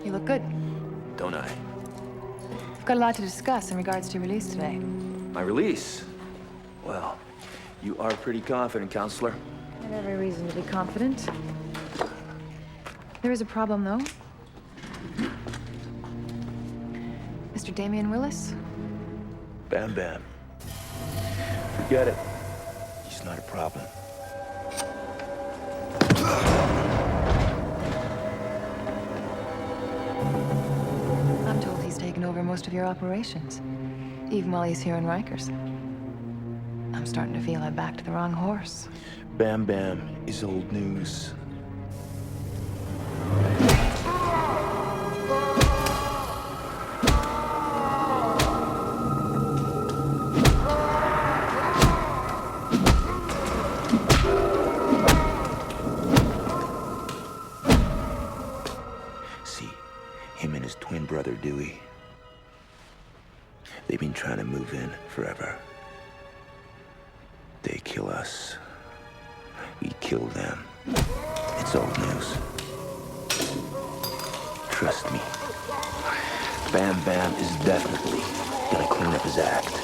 You look good. Don't I? We've got a lot to discuss in regards to your release today. My release? Well, you are pretty confident, counselor. I have every reason to be confident. There is a problem, though. Mr. Damian Willis? Bam Bam. Forget it. He's not a problem. I'm told he's taken over most of your operations, even while he's here in Rikers. I'm starting to feel I backed the wrong horse. Bam Bam is old news. See, him and his twin brother Dewey, they've been trying to move in forever. They kill us. We kill them. It's old news. Trust me. Bam Bam is definitely gonna clean up his act.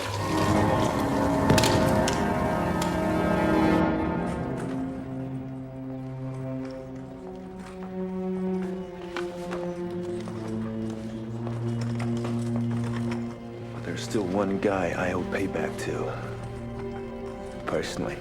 But there's still one guy I owe payback to. Personally.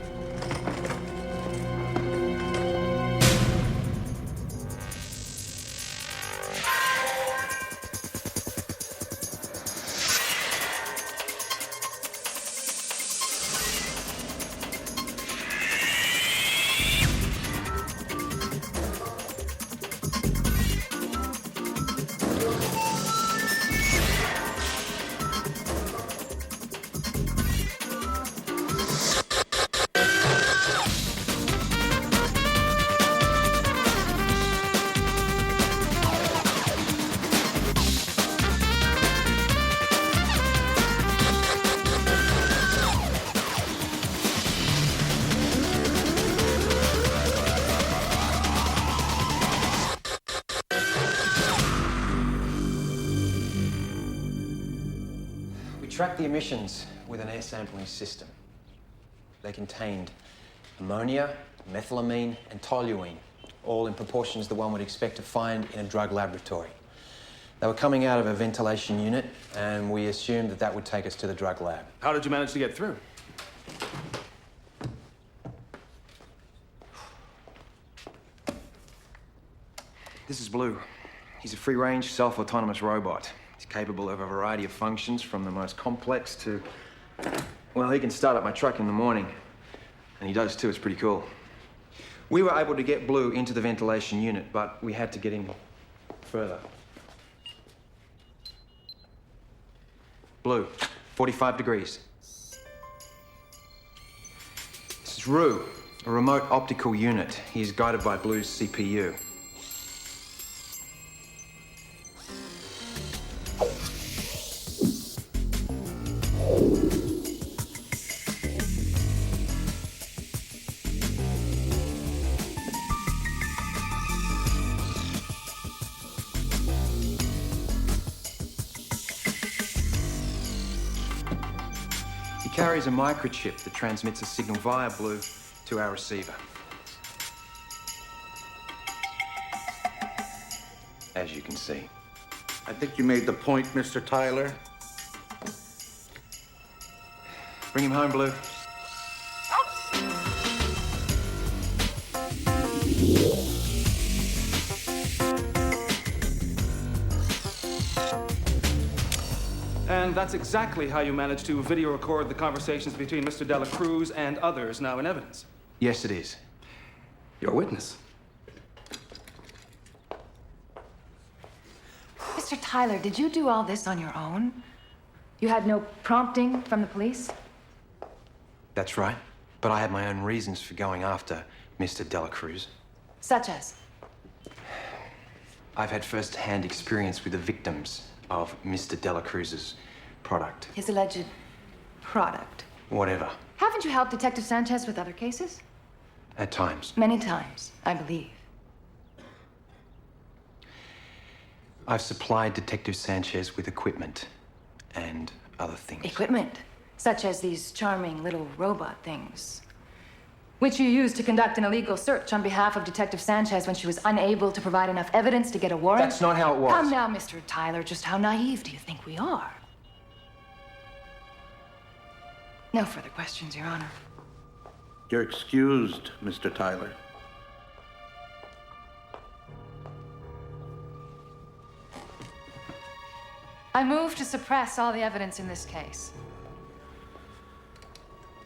We tracked the emissions with an air sampling system. They contained ammonia, methylamine, and toluene, all in proportions that one would expect to find in a drug laboratory. They were coming out of a ventilation unit, and we assumed that that would take us to the drug lab. How did you manage to get through? This is Blue. He's a free-range, self-autonomous robot. He's capable of a variety of functions, from the most complex to... Well, he can start up my truck in the morning. And he does too, it's pretty cool. We were able to get Blue into the ventilation unit, but we had to get him further. Blue, 45 degrees. This is Rue, a remote optical unit. He's guided by Blue's CPU. He carries a microchip that transmits a signal via Blue to our receiver. As you can see. I think you made the point, Mr. Tyler. Bring him home, Blue. And that's exactly how you managed to video record the conversations between Mr. Dela Cruz and others now in evidence. Yes, it is. You're a witness. Mr. Tyler, did you do all this on your own? You had no prompting from the police? That's right. But I had my own reasons for going after Mr. Dela Cruz. Such as? I've had first-hand experience with the victims of Mr. Dela Cruz's product. His alleged product. Whatever. Haven't you helped Detective Sanchez with other cases? At times. Many times, I believe. I've supplied Detective Sanchez with equipment and other things. Equipment, such as these charming little robot things, which you used to conduct an illegal search on behalf of Detective Sanchez when she was unable to provide enough evidence to get a warrant. That's not how it was. Come now, Mr. Tyler, just how naive do you think we are? No further questions, Your Honor. You're excused, Mr. Tyler. I move to suppress all the evidence in this case.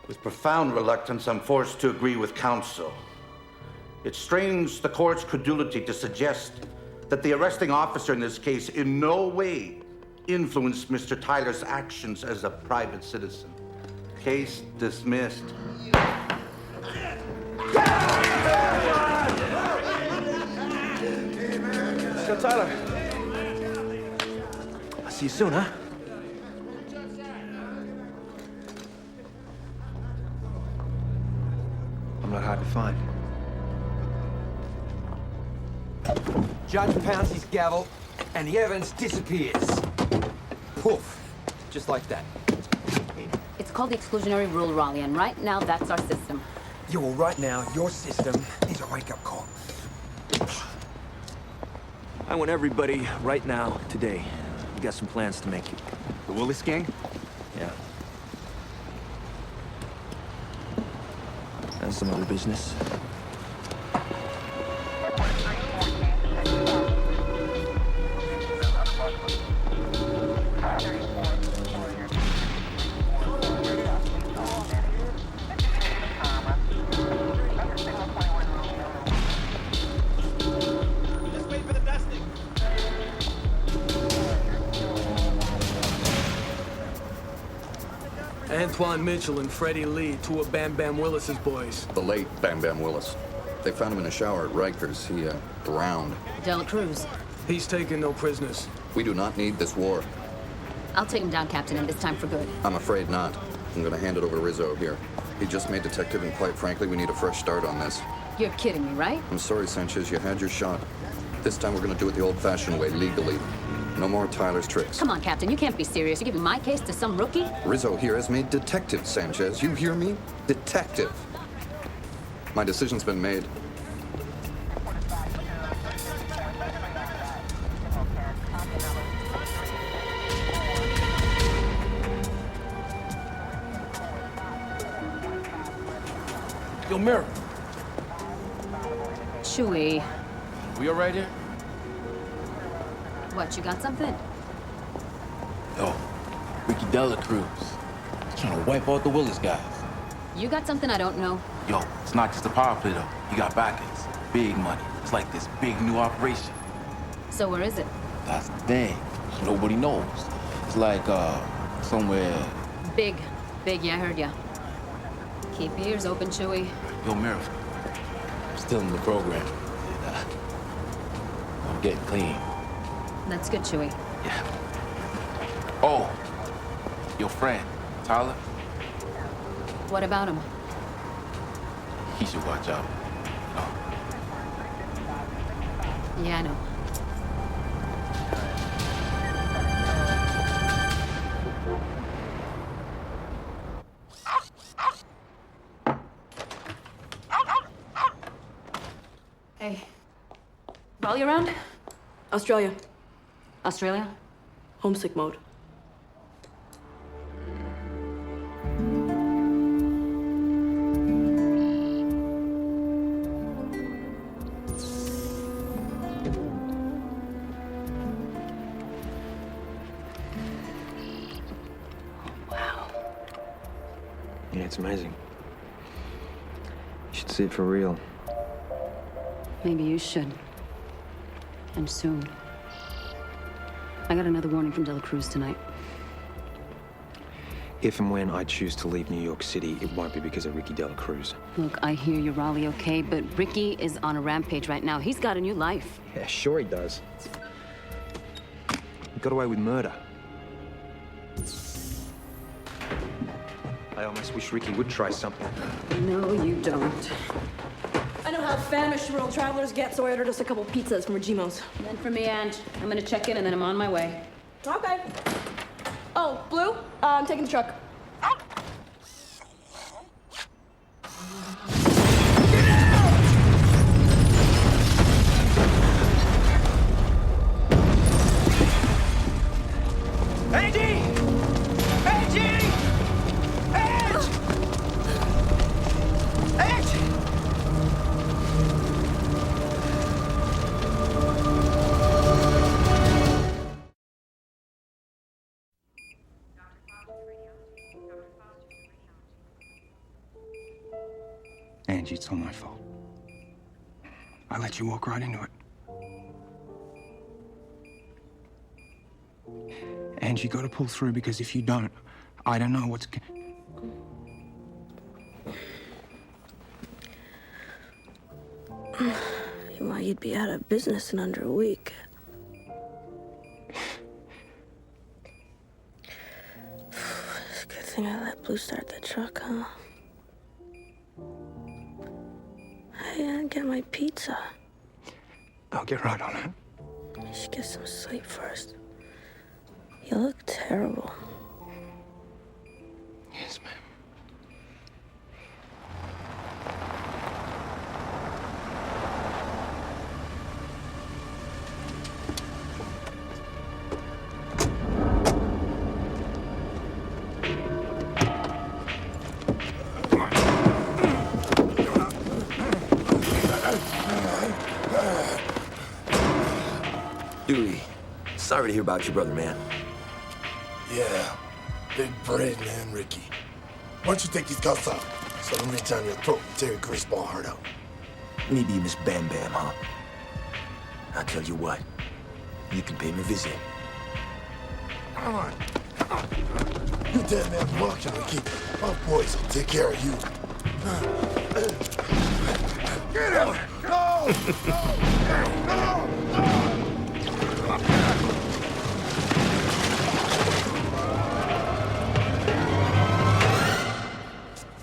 With profound reluctance, I'm forced to agree with counsel. It strains the court's credulity to suggest that the arresting officer in this case in no way influenced Mr. Tyler's actions as a private citizen. Case dismissed. Mr. Tyler. I'll see you soon, huh? I'm not hard to find. Judge pounds his gavel, and the evidence disappears. Poof. Just like that. It's called the exclusionary rule, Raleigh, and right now that's our system. Yeah, well, right now, your system needs a wake-up call. I want everybody, right now, today. We got some plans to make. The Willis gang? Yeah. And some other business. Antoine Mitchell and Freddie Lee, two of Bam Bam Willis's boys. The late Bam Bam Willis. They found him in a shower at Rikers. He, drowned. Dela Cruz. He's taking no prisoners. We do not need this war. I'll take him down, Captain, and this time for good. I'm afraid not. I'm gonna hand it over to Rizzo here. He just made detective, and quite frankly, we need a fresh start on this. You're kidding me, right? I'm sorry, Sanchez, you had your shot. This time we're gonna do it the old-fashioned way, legally. No more Tyler's tricks. Come on, Captain, you can't be serious. You're giving my case to some rookie? Rizzo here has made detective, Sanchez. You hear me? Detective. My decision's been made. Yo, Mirror. Chewie. We all right here? What, you got something? Yo, Ricky Dela Cruz. He's trying to wipe out the Willis guys. You got something I don't know? Yo, it's not just a power play though. You got backers. Big money. It's like this big new operation. So where is it? That's the thing. Nobody knows. It's like, somewhere... Big. Big, yeah, I heard ya. Keep your ears open, Chewie. Yo, Mirror. I'm still in the program. And, I'm getting clean. That's good, Chewie. Yeah. Oh, your friend, Tyler, What about him? he should watch out. Yeah, I know. Hey. Raleigh around? Australia. Australia? Homesick mode. Yeah, it's amazing. You should see it for real. Maybe you should. And soon. I got another warning from Dela Cruz tonight. If and when I choose to leave New York City, it won't be because of Ricky Dela Cruz. Look, I hear you, Raleigh, okay, but Ricky is on a rampage right now. He's got a new life. Yeah, sure he does. He got away with murder. I almost wish Ricky would try something. No, you don't. I know how famished world travelers get, so I ordered us a couple pizzas from Regimo's. Then for me, Ange. I'm gonna check in and then I'm on my way. Okay. Oh, Blue, I'm taking the truck. Angie! Angie! Angie! Angie! Angie, it's all my fault. I let you walk right into it. Angie, you gotta pull through, because if you don't, I don't know what's... Well, you'd be out of business in under a week. It's a good thing I let Blue start the truck, huh? I didn't get my pizza. I'll get right on it. You should get some sleep first. You look terrible. Yes, ma'am. Dewey, sorry to hear about your brother, man. Yeah, big brain, man, Ricky. Why don't you take these cuffs off so I don't reach down your throat and tear your Chris ball heart out? Maybe you miss Bam Bam, huh? I'll tell you what. You can pay me a visit. Come on. You dead man walking, Ricky. My boys will take care of you. Get him! No! No! No!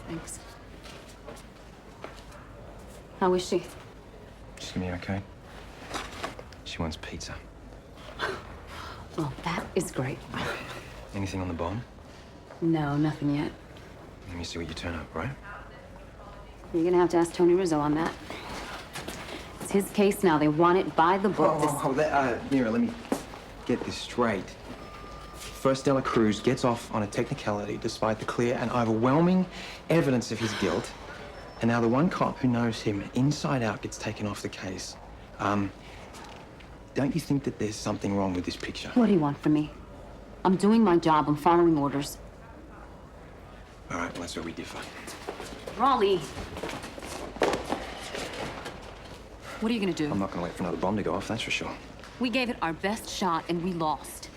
Thanks. How is she? She's gonna be okay. She wants pizza. Well, that is great. Anything on the bomb? No, nothing yet. Let me see what you turn up, right? You're gonna have to ask Tony Rizzo on that. It's his case now. They want it by the book. Mira, let me get this straight. First, Dela Cruz gets off on a technicality despite the clear and overwhelming evidence of his guilt. And now the one cop who knows him inside out gets taken off the case. Don't you think that there's something wrong with this picture? What do you want from me? I'm doing my job. I'm following orders. All right, well, that's where we differ. Raleigh. What are you gonna do? I'm not gonna wait for another bomb to go off, that's for sure. We gave it our best shot and we lost.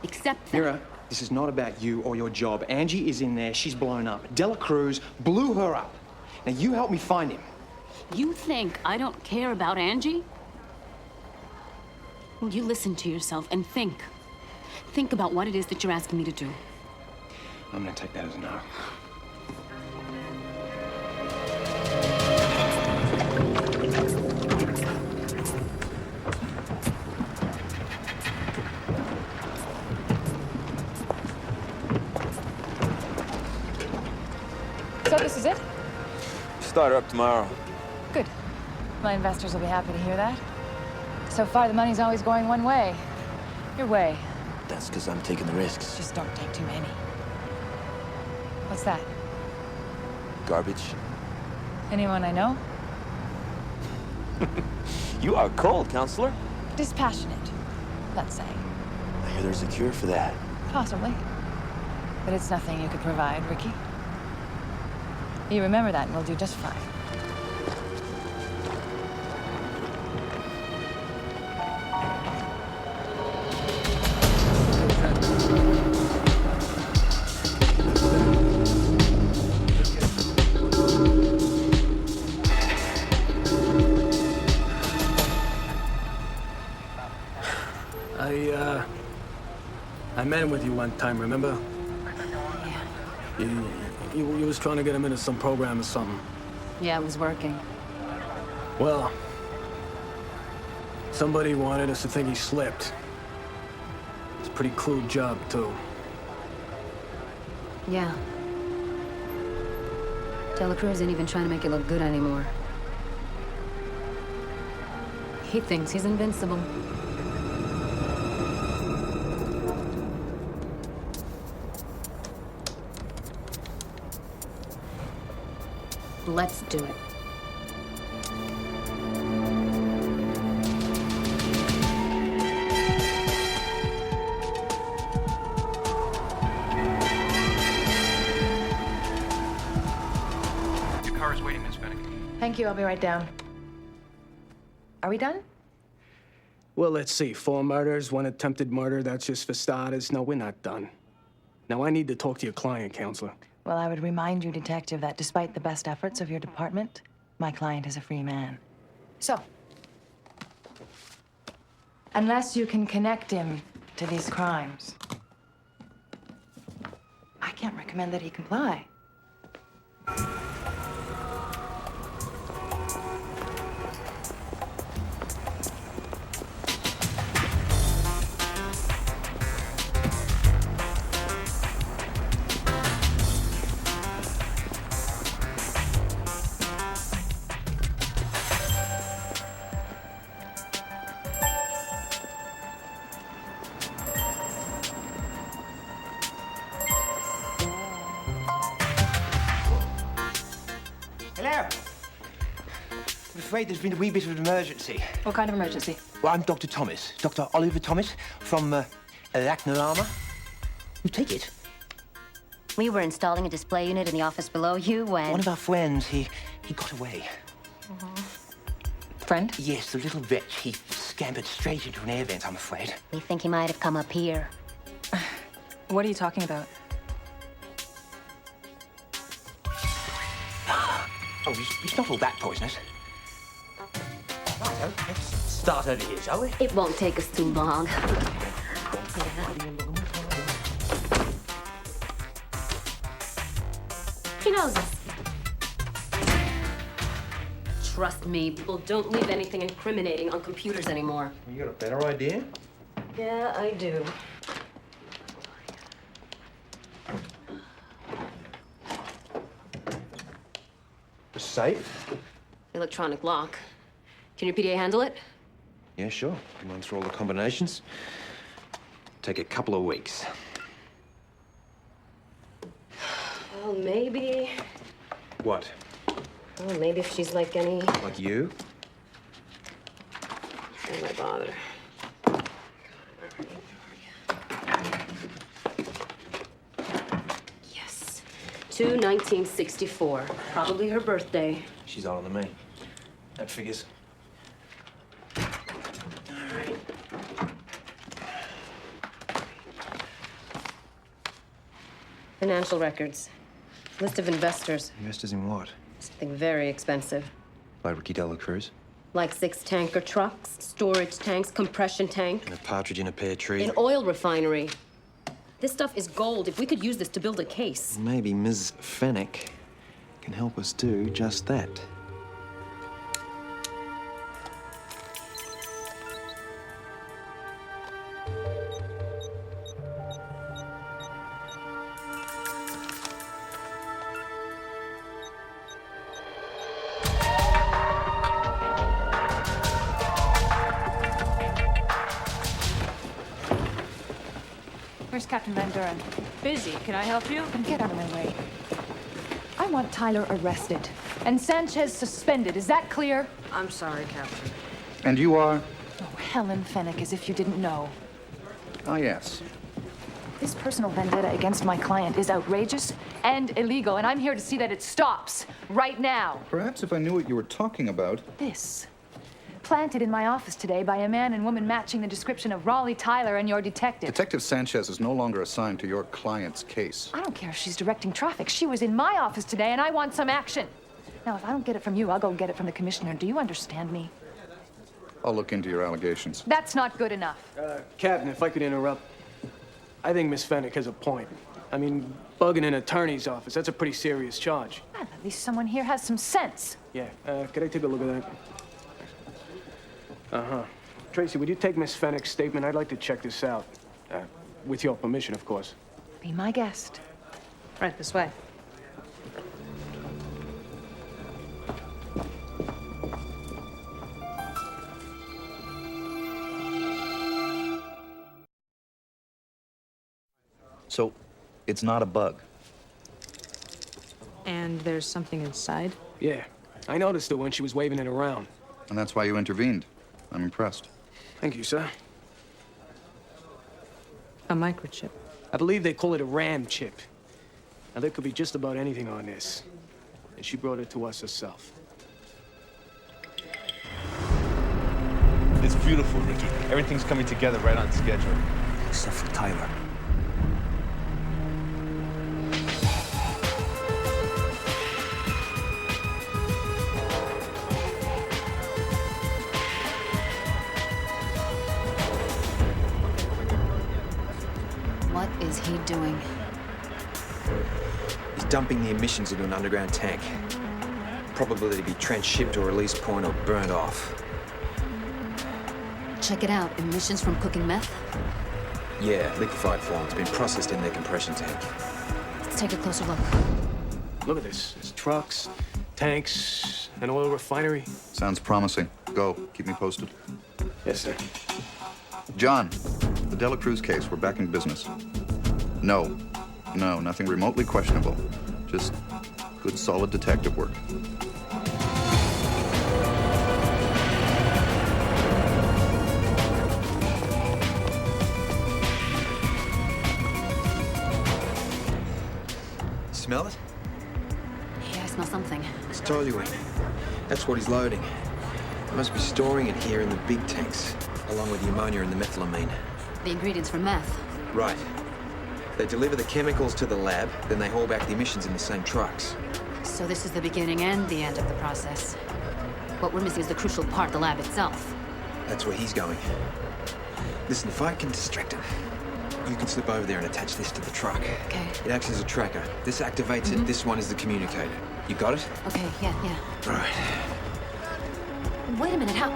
Accept that. Mira, this is not about you or your job. Angie is in there. She's blown up. Dela Cruz blew her up. Now, you help me find him. You think I don't care about Angie? Well, you listen to yourself and think. Think about what it is that you're asking me to do. I'm gonna take that as a no. So this is it? Start her up tomorrow. Good. My investors will be happy to hear that. So far, the money's always going one way. Your way. That's because I'm taking the risks. Just don't take too many. What's that? Garbage. Anyone I know? You are cold, counselor. Dispassionate, let's say. I hear there's a cure for that. Possibly. But it's nothing you could provide, Ricky. You remember that and we'll do just fine. I met him with you one time, remember? Yeah. You was trying to get him into some program or something. Yeah, it was working. Well, somebody wanted us to think he slipped. It's a pretty crude job, too. Yeah. Dela Cruz ain't even trying to make it look good anymore. He thinks he's invincible. Let's do it. Your car is waiting, Miss Fennec. Thank you, I'll be right down. Are we done? Well, let's see. 4 murders, 1 attempted murder. That's just for starters. No, we're not done. Now, I need to talk to your client, counselor. Well, I would remind you, Detective, that despite the best efforts of your department, my client is a free man. So, unless you can connect him to these crimes, I can't recommend that he comply. Hello. I'm afraid there's been a wee bit of an emergency. What kind of emergency? Well, I'm Dr. Thomas, Dr. Oliver Thomas from Arachnorama. You take it. We were installing a display unit in the office below you when... One of our friends, he got away. Friend? Yes, the little wretch. He scampered straight into an air vent, I'm afraid. We think he might have come up here. What are you talking about? Oh, he's not all that poisonous. Right, let's start over here, shall we? It won't take us too long. He knows us. Trust me, people don't leave anything incriminating on computers anymore. You got a better idea? Yeah, I do. The safe? Electronic lock. Can your PDA handle it? Yeah, sure. Can run through all the combinations. Take a couple of weeks. Well, maybe. What? Oh, maybe if she's like any... Like you? Why bother? Yes. 2/1964. Probably her birthday. She's older than me. That figures. Financial records. List of investors. Investors in what? Something very expensive. Like Ricky Dela Cruz? Like 6 tanker trucks, storage tanks, compression tank. And a partridge in a pear tree. An oil refinery. This stuff is gold. If we could use this to build a case. Maybe Ms. Fennec can help us do just that. Where's Captain Van Duren? Busy. Can I help you? Then get out of my way. I want Tyler arrested and Sanchez suspended. Is that clear? I'm sorry, Captain. And you are? Oh, Helen Fennec, as if you didn't know. Ah, yes. This personal vendetta against my client is outrageous and illegal, and I'm here to see that it stops right now. Perhaps if I knew what you were talking about. This, planted in my office today by a man and woman matching the description of Raleigh Tyler and your detective. Detective Sanchez is no longer assigned to your client's case. I don't care if she's directing traffic. She was in my office today, and I want some action. Now, if I don't get it from you, I'll go get it from the commissioner. Do you understand me? I'll look into your allegations. That's not good enough. Captain, if I could interrupt, I think Miss Fennick has a point. I mean, bugging an attorney's office, that's a pretty serious charge. Well, at least someone here has some sense. Yeah, could I take a look at that? Uh-huh. Tracy, would you take Miss Fennick's statement? I'd like to check this out. With your permission, of course. Be my guest. Right this way. So, it's not a bug. And there's something inside? Yeah, I noticed it when she was waving it around. And that's why you intervened. I'm impressed. Thank you, sir. A microchip. I believe they call it a RAM chip. Now, there could be just about anything on this. And she brought it to us herself. It's beautiful, Ricky. Everything's coming together right on schedule. Except for Tyler. What is he doing? He's dumping the emissions into an underground tank. Probability to be transshipped to a release point or burned off. Check it out. Emissions from cooking meth? Yeah, liquefied form. It's been processed in their compression tank. Let's take a closer look. Look at this. There's trucks, tanks, an oil refinery. Sounds promising. Go. Keep me posted. Yes, sir. John, the Dela Cruz case, we're back in business. No, nothing remotely questionable. Just good, solid detective work. Smell it? Yeah, I smell something. It's toluene. That's what he's loading. He must be storing it here in the big tanks, along with the ammonia and the methylamine. The ingredients for meth. Right. They deliver the chemicals to the lab, then they haul back the emissions in the same trucks. So this is the beginning and the end of the process. What we're missing is the crucial part, the lab itself. That's where he's going. Listen, if I can distract him, you can slip over there and attach this to the truck. Okay. It acts as a tracker. This activates it. This one is the communicator. You got it? Okay, yeah. All right. Wait a minute, how?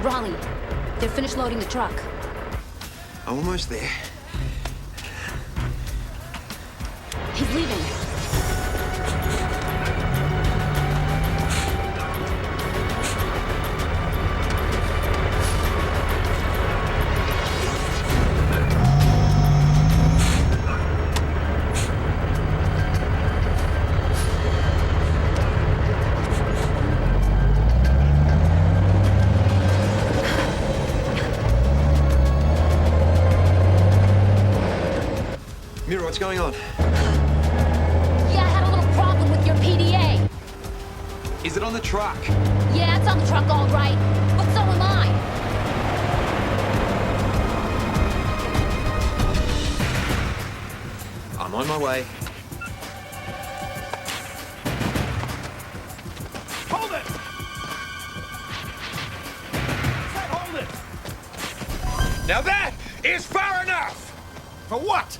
Raleigh, they're finished loading the truck. I'm almost there. He's leaving. Mira, what's going on? Yeah, I had a little problem with your PDA. Is it on the truck? Yeah, it's on the truck, all right. But so am I. I'm on my way. Hold it! Hold it! Now that is far enough! For what?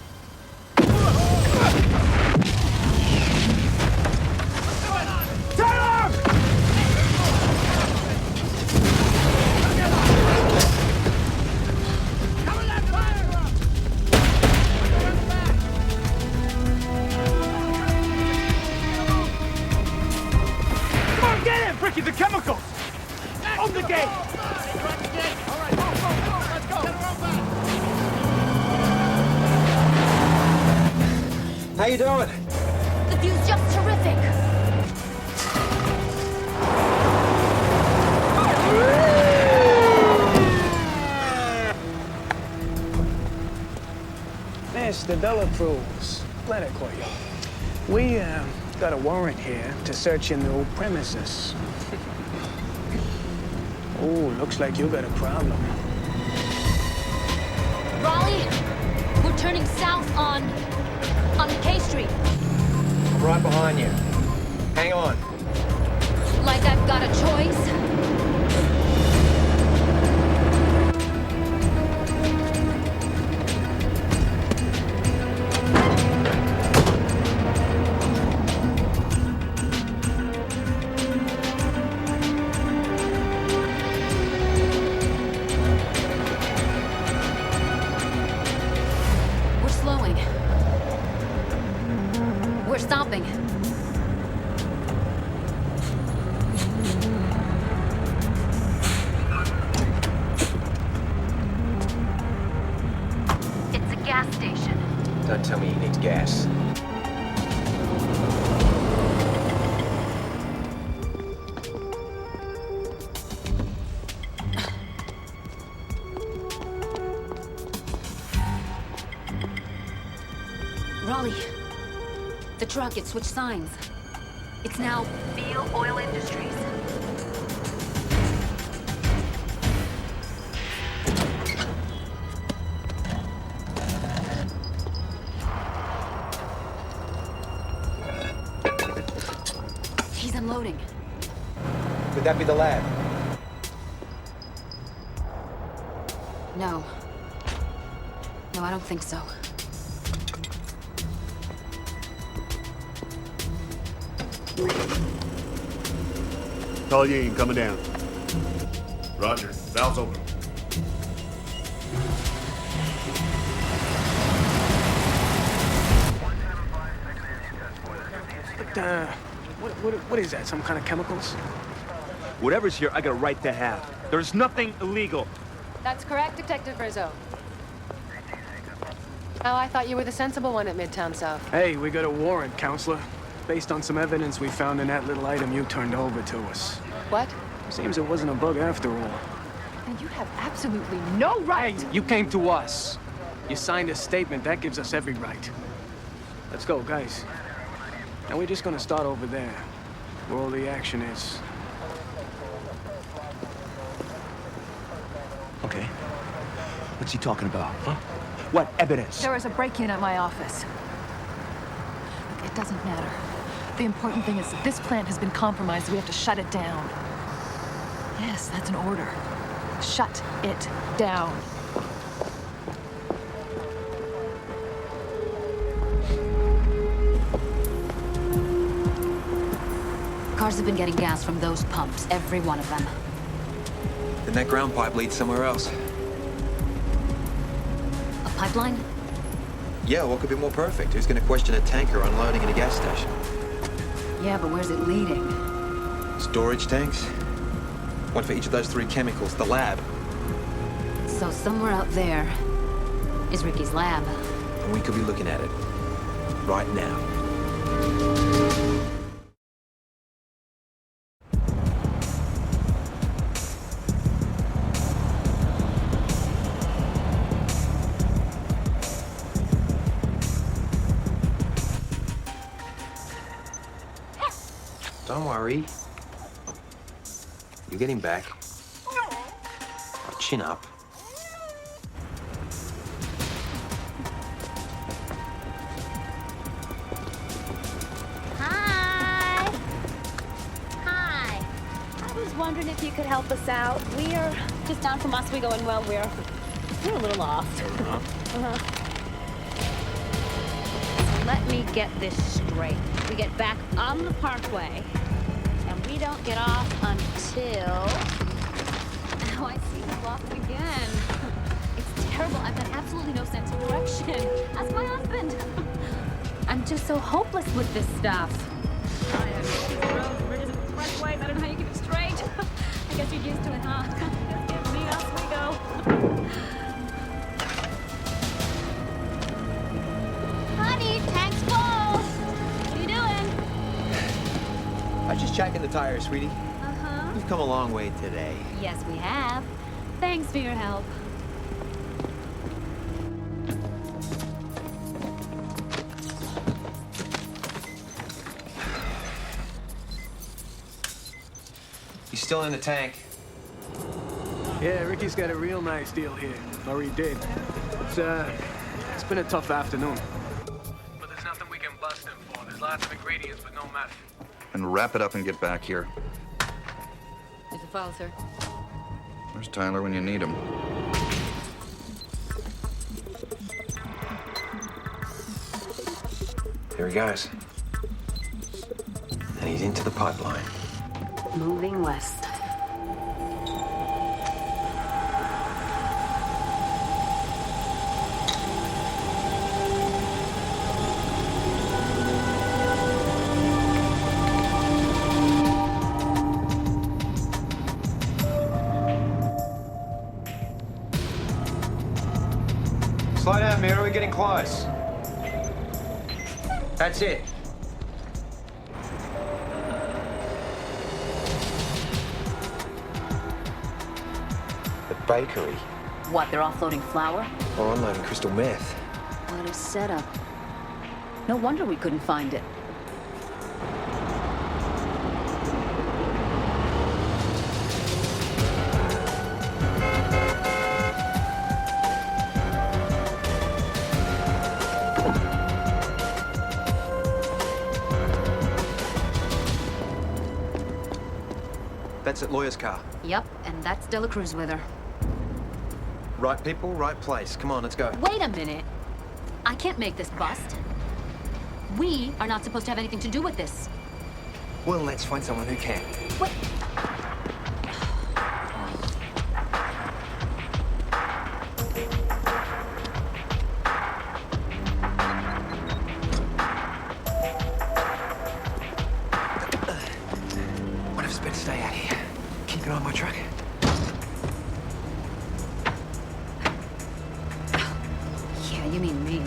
The chemicals! Open the gate! All right, go, let's go! How you doing? The view's just terrific. Mr. Dela Cruz, let it call you. We got a warrant here to search your new premises. Oh, looks like you got a problem. Raleigh, we're turning south on K Street. I'm right behind you. Hang on. Like I've got a choice. We're stopping. It's a gas station. Don't tell me he needs gas. Raleigh. The truck, it switched signs. It's now Beale Oil Industries. He's unloading. Could that be the lab? No. No, I don't think so. Colleen, coming down. Roger. Valve's open. But, what is that? Some kind of chemicals? Whatever's here, I got a right to have. There's nothing illegal. That's correct, Detective Rizzo. Oh, I thought you were the sensible one at Midtown South. Hey, we got a warrant, counselor. Based on some evidence we found in that little item you turned over to us. What? Seems it wasn't a bug after all. And you have absolutely no right! Hey, you came to us. You signed a statement. That gives us every right. Let's go, guys. Now we're just gonna start over there, where all the action is. Okay. What's he talking about, huh? What evidence? There was a break-in at my office. Look, it doesn't matter. The important thing is that this plant has been compromised. We have to shut it down. Yes, that's an order. Shut it down. Cars have been getting gas from those pumps, every one of them. Then that ground pipe leads somewhere else. A pipeline? Yeah, what could be more perfect? Who's going to question a tanker unloading at a gas station? Yeah, but where's it leading? Storage tanks? One for each of those three chemicals. The lab. So somewhere out there is Ricky's lab. And we could be looking at it. Right now. Don't worry. You're getting back. Chin up. Hi. Hi. I was wondering if you could help us out. We're just down from Oswego, and well, we're a little lost. Let me get this straight. We get back on the Parkway, and we don't get off until... Oh, I see we've lost again. It's terrible. I've got absolutely no sense of direction. Ask my husband. I'm just so hopeless with this stuff. I have these roads, bridges, and expressways. I don't know how you keep it straight. I guess you're used to it, huh? Just give me Oswego. Honey, tank's full. What are you doing? I was just checking the tires, sweetie. Uh-huh. We've come a long way today. Yes, we have. Thanks for your help. still in the tank. Yeah, Ricky's got a real nice deal here. Or he did. It's been a tough afternoon. But there's nothing we can bust him for. There's lots of ingredients, but no meth. And wrap it up and get back here. There's a file, sir. Where's Tyler when you need him? Here he goes. And he's into the pipeline. Moving west. Slow down, Mira. We're getting close. That's it. The bakery. What, they're offloading flour? Or unloading crystal meth. What a setup. No wonder we couldn't find it. That's at Lawyer's car. Yep, and that's Dela Cruz with her. Right people, right place. Come on, let's go. Wait a minute. I can't make this bust. We are not supposed to have anything to do with this. Well, let's find someone who can. What? One of us better stay out here. Keep an eye on my truck. Yeah, you mean me.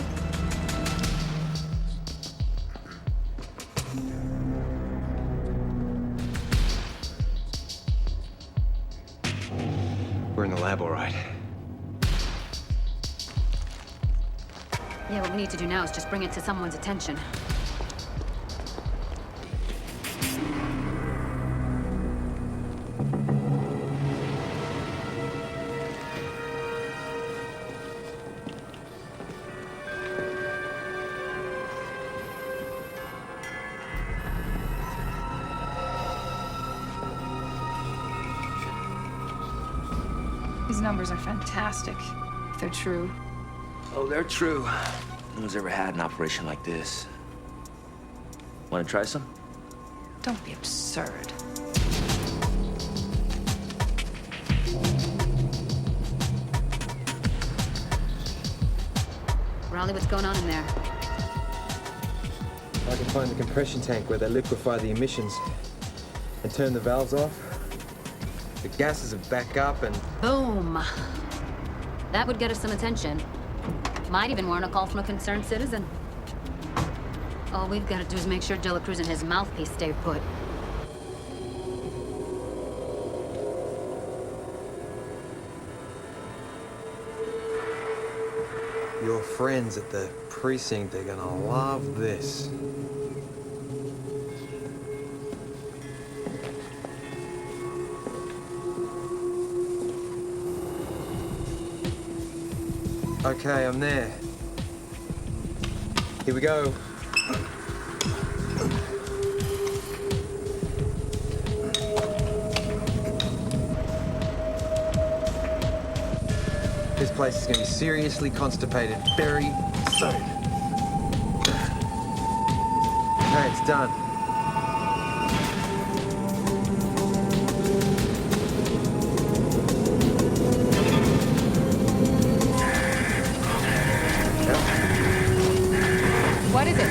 We're in the lab, all right. Yeah, what we need to do now is just bring it to someone's attention. These numbers are fantastic, if they're true. Oh, they're true. No one's ever had an operation like this. Want to try some? Don't be absurd. Raleigh, what's going on in there? I can find the compression tank where they liquefy the emissions and turn the valves off. The gases are back up and... Boom! That would get us some attention. Might even warrant a call from a concerned citizen. All we've got to do is make sure Dela Cruz and his mouthpiece stay put. Your friends at the precinct are gonna love this. Okay, I'm there. Here we go. This place is gonna be seriously constipated very soon. Okay, it's done. What is it?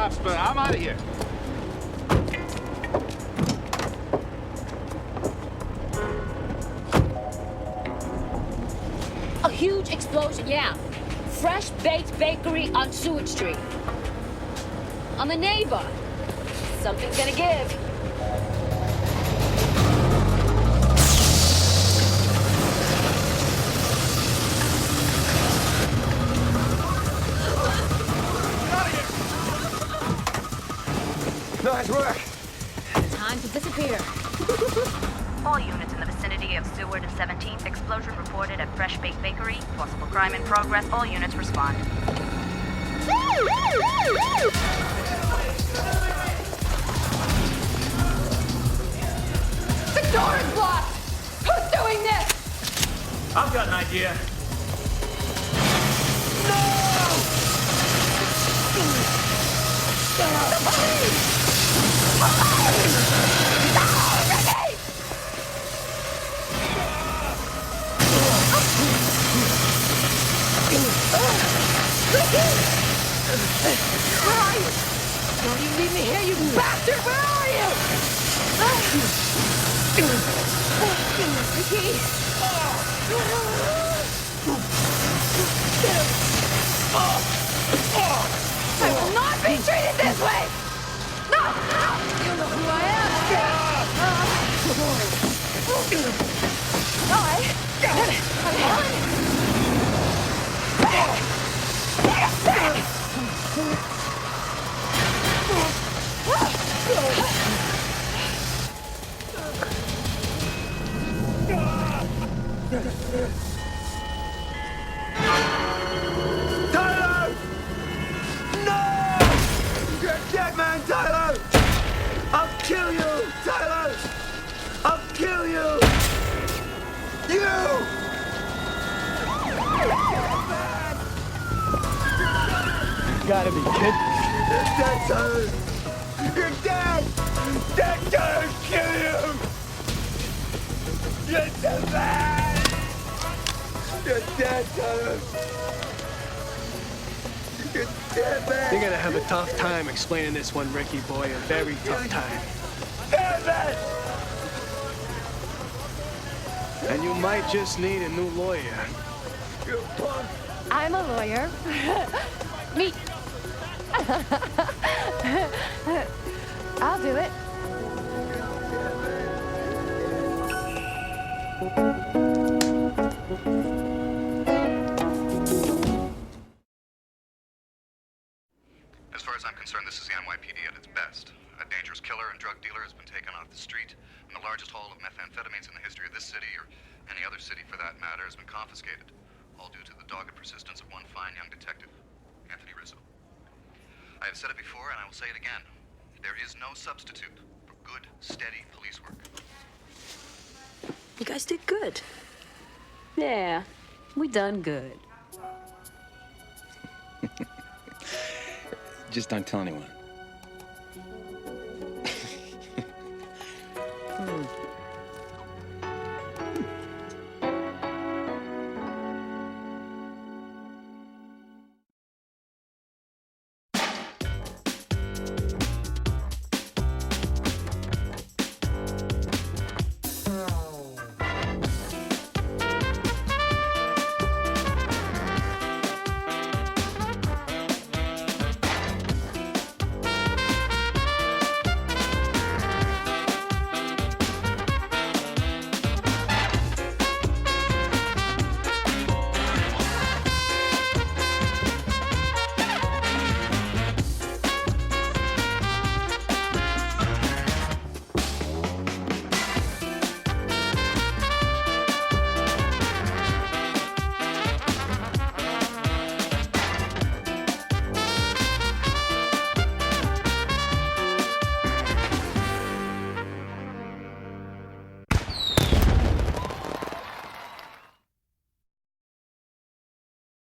cops, but I'm out of here. A huge explosion, yeah. Fresh Baked Bakery on Seward Street. I'm a neighbor. Something's gonna give. Nice work. Time to disappear. All units in the vicinity of Seward and 17th. Explosion reported at Fresh Baked Bakery. Possible crime in progress. All units respond. The door is locked! Who's doing this? I've got an idea. Where are you? Don't you leave me here, you bastard! Where are you? Ricky! I will not be treated this way! No! You know who I am! I'm Helen! Tyler! No! You're dead, man, Tyler! I'll kill you, Tyler! I'll kill you! You! Gotta be kidding. You're dead, Tyler! You're dead! Dead, Tyler! Kill you! You're dead, man! You're dead, Tyler! You're dead, man! You're gonna have a tough time explaining this one, Ricky boy. A very tough time. Dead, man! And you might just need a new lawyer. You punk! I'm a lawyer. Me. I'll do it. As far as I'm concerned, this is the NYPD at its best. A dangerous killer and drug dealer has been taken off the street, and the largest haul of methamphetamines in the history of this city, or any other city for that matter, has been confiscated, all due to the dogged persistence of one fine young detective, Anthony Rizzo. I have said it before, and I will say it again. There is no substitute for good, steady police work. You guys did good. Yeah, we done good. Just don't tell anyone.